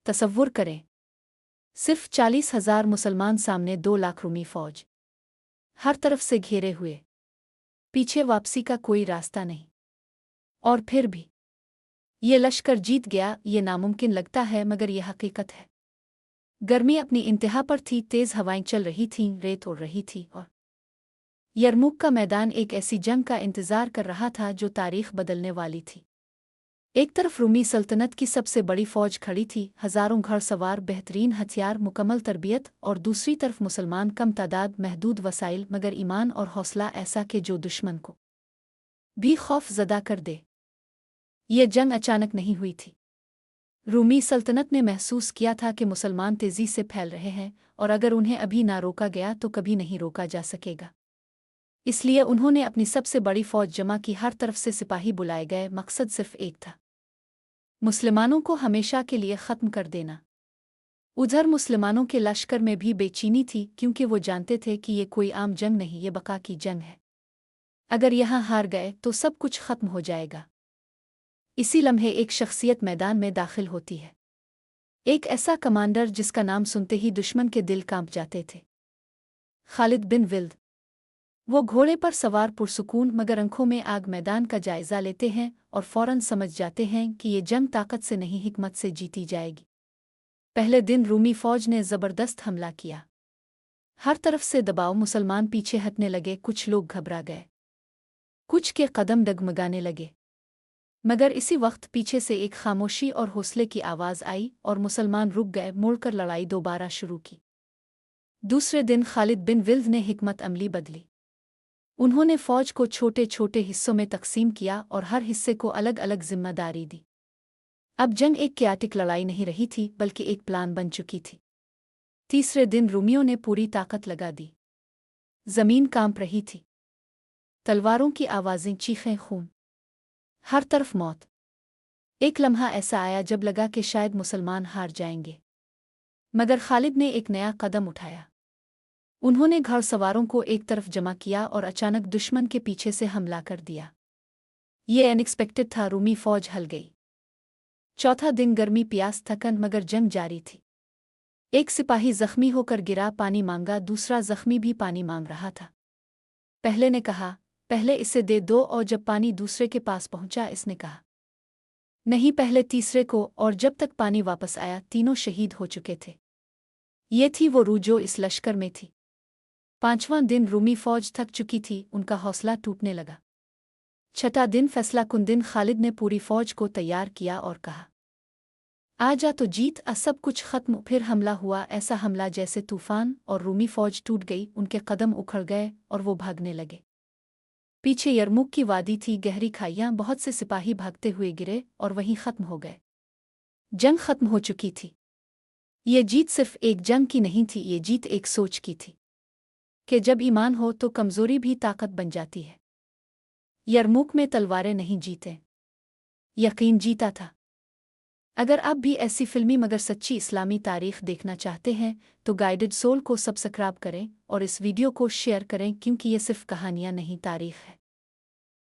तसव्वुर करें, सिर्फ 40,000 मुसलमान सामने 2 लाख रूमी फौज, हर तरफ से घेरे हुए, पीछे वापसी का कोई रास्ता नहीं। और फिर भी ये लश्कर जीत गया। ये नामुमकिन लगता है मगर ये हकीकत है। गर्मी अपनी इंतहा पर थी, तेज़ हवाएं चल रही थीं, रेत उड़ रही थी और यरमुक का मैदान एक ऐसी जंग का इंतज़ार कर रहा था जो तारीख बदलने वाली थी। एक तरफ रूमी सल्तनत की सबसे बड़ी फौज खड़ी थी, हज़ारों घड़सवार, बेहतरीन हथियार, मुकम्मल तरबियत, और दूसरी तरफ मुसलमान, कम तादाद, महदूद वसाइल, मगर ईमान और हौसला ऐसा कि जो दुश्मन को भी खौफ ज़दा कर दे। ये जंग अचानक नहीं हुई थी। रूमी सल्तनत ने महसूस किया था कि मुसलमान तेज़ी से फैल रहे हैं और अगर उन्हें अभी ना रोका गया तो कभी नहीं रोका जा सकेगा। इसलिए उन्होंने अपनी सबसे बड़ी फौज जमा की, हर तरफ से सिपाही बुलाए गए। मकसद सिर्फ एक था, मुसलमानों को हमेशा के लिए ख़त्म कर देना। उधर मुसलमानों के लश्कर में भी बेचैनी थी, क्योंकि वो जानते थे कि ये कोई आम जंग नहीं, ये बका की जंग है। अगर यहाँ हार गए तो सब कुछ ख़त्म हो जाएगा। इसी लम्हे एक शख्सियत मैदान में दाखिल होती है, एक ऐसा कमांडर जिसका नाम सुनते ही दुश्मन के दिल कांप जाते थे, खालिद बिन विल्द। वो घोड़े पर सवार, पुरसुकून मगर आंखों में आग, मैदान का जायजा लेते हैं और फौरन समझ जाते हैं कि ये जंग ताकत से नहीं, हिकमत से जीती जाएगी। पहले दिन रूमी फौज ने ज़बरदस्त हमला किया, हर तरफ से दबाव, मुसलमान पीछे हटने लगे, कुछ लोग घबरा गए, कुछ के कदम डगमगाने लगे। मगर इसी वक्त पीछे से एक खामोशी और हौसले की आवाज़ आई और मुसलमान रुक गए, मुड़कर लड़ाई दोबारा शुरू की। दूसरे दिन खालिद बिन विल्द ने हिकमत अमली बदली। उन्होंने फौज को छोटे छोटे हिस्सों में तकसीम किया और हर हिस्से को अलग अलग जिम्मेदारी दी। अब जंग एक क्याटिक लड़ाई नहीं रही थी, बल्कि एक प्लान बन चुकी थी। तीसरे दिन रूमियों ने पूरी ताकत लगा दी। जमीन कांप रही थी, तलवारों की आवाज़ें, चीखें, खून, हर तरफ मौत। एक लम्हा ऐसा आया जब लगा कि शायद मुसलमान हार जाएंगे, मगर खालिद ने एक नया कदम उठाया। उन्होंने घड़सवारों को एक तरफ जमा किया और अचानक दुश्मन के पीछे से हमला कर दिया। ये अनएक्सपेक्टेड था, रूमी फौज हल गई। चौथा दिन, गर्मी, प्यास, थकन, मगर जंग जारी थी। एक सिपाही जख्मी होकर गिरा, पानी मांगा, दूसरा जख्मी भी पानी मांग रहा था। पहले ने कहा, पहले इसे दे दो, और जब पानी दूसरे के पास पहुंचा इसने कहा, नहीं, पहले तीसरे को, और जब तक पानी वापस आया तीनों शहीद हो चुके थे। ये थी वो रूह जो इस लश्कर में थी। पांचवां दिन, रूमी फौज थक चुकी थी, उनका हौसला टूटने लगा। छठा दिन, फैसला कुन दिन, खालिद ने पूरी फौज को तैयार किया और कहा, आ जा तो जीत, सब कुछ खत्म। फिर हमला हुआ, ऐसा हमला जैसे तूफान, और रूमी फौज टूट गई, उनके कदम उखड़ गए और वो भागने लगे। पीछे यरमुक की वादी थी, गहरी खाइयां, बहुत से सिपाही भागते हुए गिरे और वहीं खत्म हो गए। जंग खत्म हो चुकी थी। ये जीत सिर्फ एक जंग की नहीं थी, ये जीत एक सोच की थी कि जब ईमान हो तो कमजोरी भी ताकत बन जाती है। यरमुक में तलवारें नहीं जीते, यकीन जीता था। अगर आप भी ऐसी फिल्मी मगर सच्ची इस्लामी तारीख देखना चाहते हैं तो गाइडेड सोल को सब्सक्राइब करें और इस वीडियो को शेयर करें, क्योंकि ये सिर्फ कहानियाँ नहीं, तारीख है।